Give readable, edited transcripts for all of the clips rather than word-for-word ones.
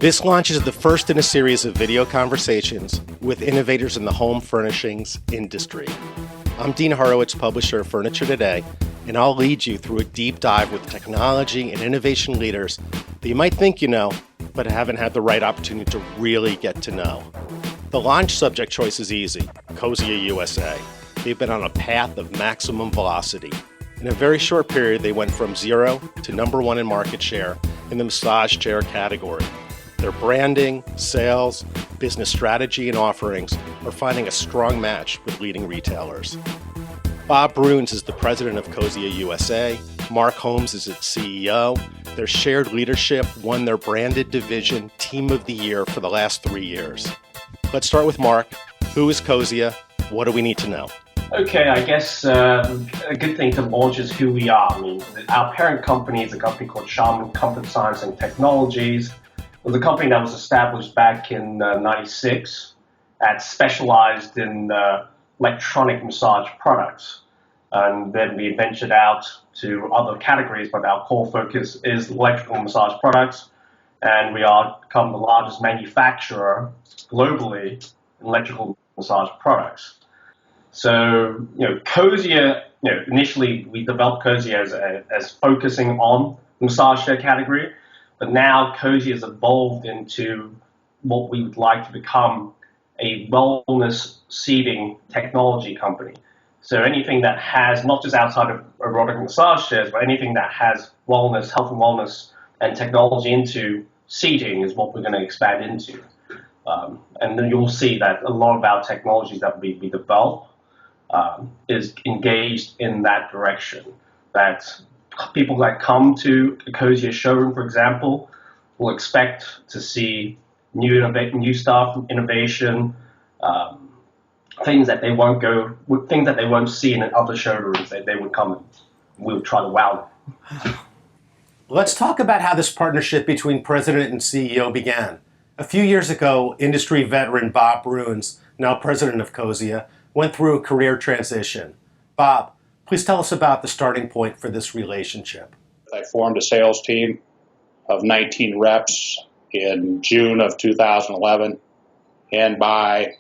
This launches the first in a series of video conversations with innovators in the home furnishings industry. I'm Dean Horowitz, publisher of Furniture Today, and I'll lead you through a deep dive with technology and innovation leaders that you might think you know, but haven't had the right opportunity to really get to know. The launch subject choice is easy, Cozzia USA. They've been on a path of maximum velocity. In a very short period, they went from 0 to number 1 in market share in the massage chair category. Their branding, sales, business strategy, and offerings are finding a strong match with leading retailers. Bob Bruns is the president of Cozzia USA. Mark Holmes is its CEO. Their shared leadership won their branded division Team of the Year for the last 3 years. Let's start with Mark. Who is Cozzia? What do we need to know? Okay, I guess a good thing to launch is who we are. I mean, our parent company is a company called Shaman Comfort Science and Technologies. It was a company that was established back in '96 that specialized in electronic massage products. And then we ventured out to other categories, but our core focus is electrical massage products. And we are become the largest manufacturer globally in electrical massage products. So, Cozzia, initially we developed Cozzia as focusing on the massage chair category, but now Cozzia has evolved into what we would like to become a wellness seating technology company. So anything that has, not just outside of erotic massage chairs, but anything that has wellness, health and wellness, and technology into seating is what we're going to expand into. And then you'll see that a lot of our technologies that we develop is engaged in that direction. That people that come to a Cozzia showroom, for example, will expect to see new stuff, innovation, things that they won't see in other showrooms. They would come and we would try to wow them. Let's talk about how this partnership between president and CEO began. A few years ago, industry veteran Bob Bruns, now president of Cozzia, went through a career transition. Bob, please tell us about the starting point for this relationship. I formed a sales team of 19 reps in June of 2011, and by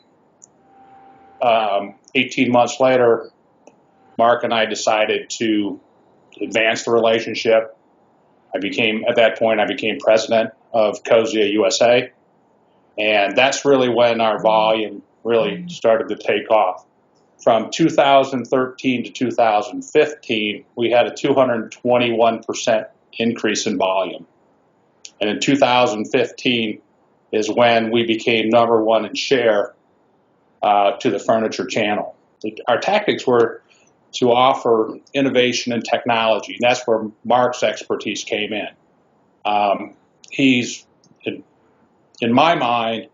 18 months later, Mark and I decided to advance the relationship. At that point, I became president of Cozzia USA, and that's really when our volume really started to take off. From 2013 to 2015, we had a 221% increase in volume. And in 2015 is when we became number 1 in share to the furniture channel. Our tactics were to offer innovation and technology, and that's where Mark's expertise came in. He's, in my mind,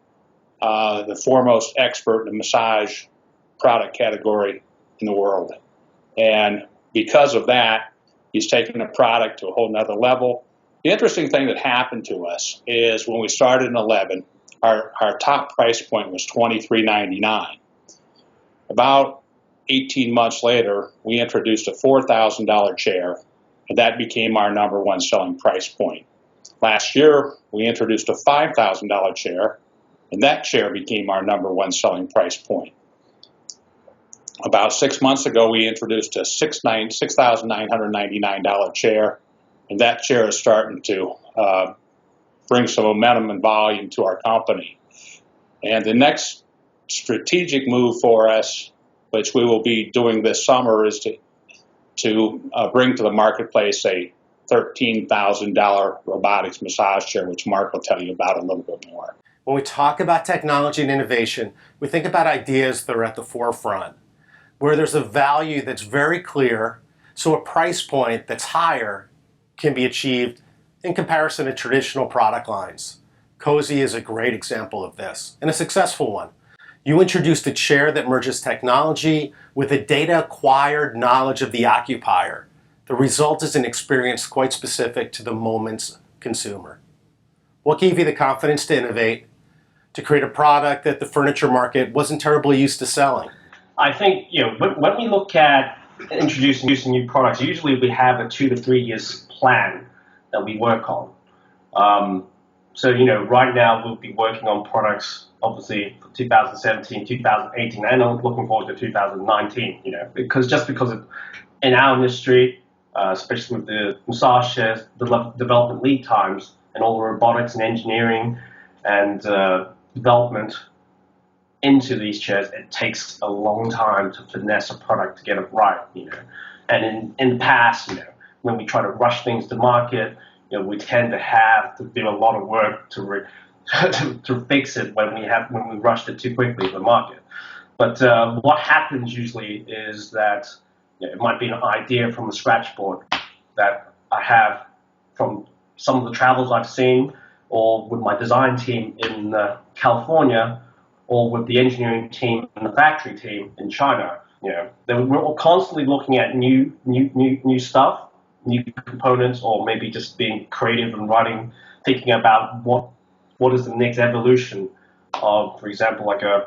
the foremost expert in the massage product category in the world. And because of that, he's taken a product to a whole nother level. The interesting thing that happened to us is when we started in 11, our top price point was $23.99. About 18 months later, we introduced a $4,000 chair, and that became our number 1 selling price point. Last year, we introduced a $5,000 chair, and that chair became our number 1 selling price point. About 6 months ago, we introduced a $6,999 chair, and that chair is starting to bring some momentum and volume to our company. And the next strategic move for us, which we will be doing this summer, is to bring to the marketplace a $13,000 robotics massage chair, which Mark will tell you about a little bit more. When we talk about technology and innovation, we think about ideas that are at the forefront, where there's a value that's very clear, so a price point that's higher can be achieved in comparison to traditional product lines. Cozzia is a great example of this, and a successful one. You introduced a chair that merges technology with the data-acquired knowledge of the occupier. The result is an experience quite specific to the moment's consumer. What gave you the confidence to innovate, to create a product that the furniture market wasn't terribly used to selling? I think, when we look at introducing new products, usually we have a 2 to 3 years plan that we work on. So, right now we'll be working on products, obviously, for 2017, 2018, and I'm looking forward to 2019, because in our industry, especially with the massage chairs, the development lead times and all the robotics and engineering and development into these chairs, it takes a long time to finesse a product to get it right, And in the past, when we try to rush things to market, we tend to have to do a lot of work to to fix it when we rushed it too quickly to the market. But what happens usually is that it might be an idea from a scratch board that I have from some of the travels I've seen, or with my design team in California, or with the engineering team and the factory team in China. We're constantly looking at new stuff, new components, or maybe just being creative and thinking about what is the next evolution of, for example, like a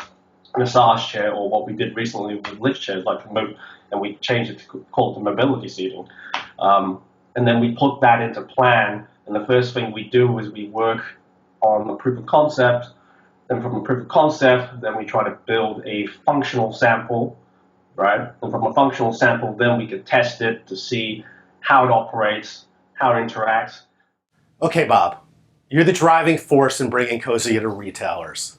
massage chair, or what we did recently with lift chairs, and we changed it to call it the mobility seating. And then we put that into plan, and the first thing we do is we work on the proof of concept, and from a proof of concept, then we try to build a functional sample, right? And from a functional sample, then we can test it to see how it operates, how it interacts. Okay, Bob, you're the driving force in bringing Cozzia to retailers.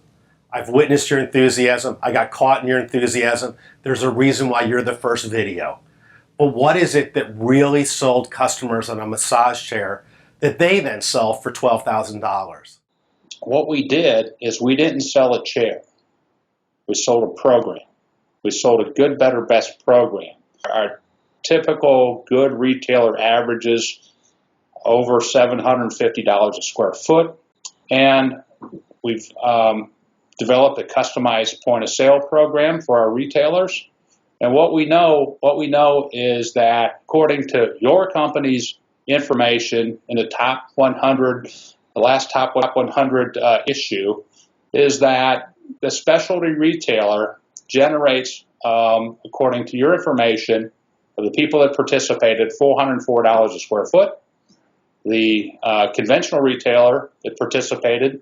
I've witnessed your enthusiasm. I got caught in your enthusiasm. There's a reason why you're the first video. But what is it that really sold customers on a massage chair that they then sell for $12,000? What we did is we didn't sell a chair. We sold a program. We sold a good, better, best program. Our typical good retailer averages over $750 a square foot, and we've developed a customized point of sale program for our retailers. And what we know is that according to your company's information in the top 100, the last top 100 issue, is that the specialty retailer generates, according to your information, for the people that participated, $404 a square foot. The conventional retailer that participated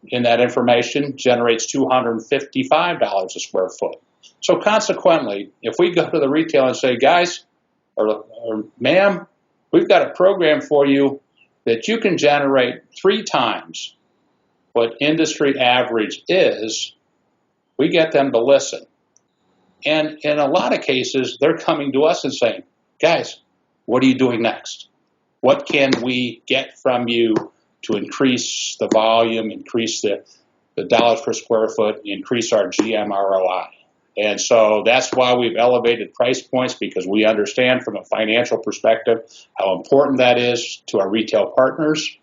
in that information generates $255 a square foot. So consequently, if we go to the retailer and say, guys, or ma'am, we've got a program for you that you can generate 3 times what industry average is, we get them to listen. And in a lot of cases, they're coming to us and saying, guys, what are you doing next? What can we get from you to increase the volume, increase the dollars per square foot, increase our GM ROI? And so that's why we've elevated price points, because we understand from a financial perspective how important that is to our retail partners.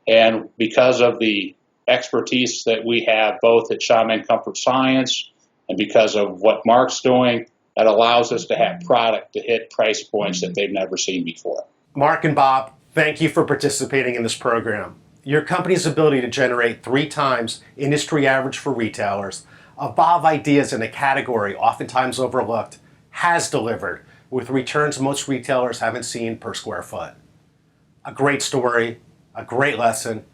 And because of the expertise that we have both at Shaman Comfort Science and because of what Mark's doing, that allows us to have product to hit price points that they've never seen before. Mark and Bob, thank you for participating in this program. Your company's ability to generate 3 times industry average for retailers, evolve ideas in a category oftentimes overlooked, has delivered with returns most retailers haven't seen per square foot. A great story, a great lesson.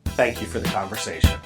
Thank you for the conversation.